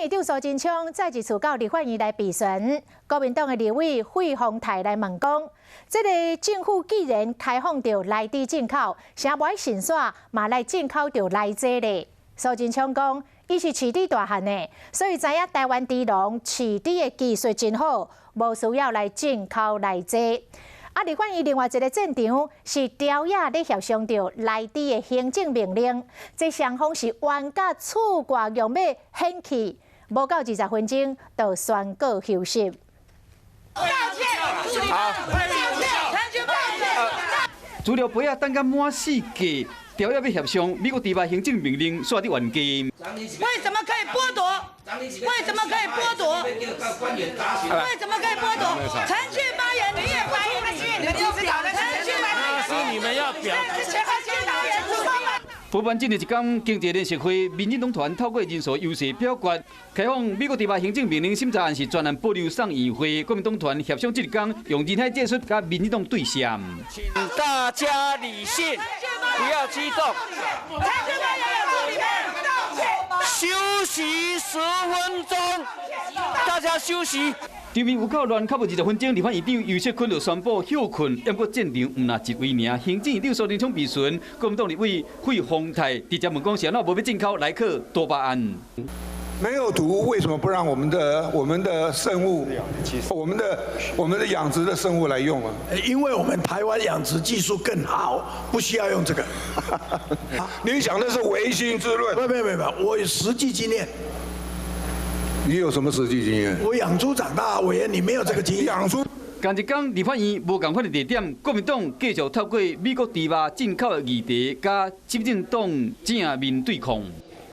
议长苏贞昌再一次到立法院来备询，国民党的立委费鸿泰来问讲，这个政府既然开放着内地进口，啥无爱慎选嘛来进口着内济咧？苏贞昌讲，伊是饲猪大汉的，所以知影台湾猪农饲猪的技术真好，无需要来进口内济。立法院另外一个战场是朝野咧协商着内地的行政命令，这双方是冤甲处决用要掀起，无到20分钟就宣告休息。道歉，好，资料杯啊，等甲满4格，朝野要协商美国猪肉行政命令煞伫冤家。为什么可以剥夺？为什么可以剥夺？为什么可以剥夺？程序发言，你也发言，你们就表了程序发言，是你们要表。补办今日一天经济联席会，民进党团透过人数优势表决，开放美国猪肉行政命令审查案是专案保留送议会。国民党团协商这一天用人海技术甲民进党对线。请大家理性，不要激动。休息10分钟，大家休息。场面有够乱，较无20分钟，立法院长游锡堃就宣布休困，不过战场唔那一位尔。行政院长苏贞昌备询，国民党立委费鸿泰直接问讲，是安怎无要进口莱克多巴胺？没有毒，为什么不让我们的生物，我们的养殖的生物来用啊？因为我们台湾养殖技术更好，不需要用这个。你讲的是唯心之论？不，我有实际经验。你有什么实际经验？我养猪长大，委员你没有这个经验。养猪。同一天，立法院无共款的地点，国民党继续透过美国猪肉进口的议题，甲执政党正面对抗。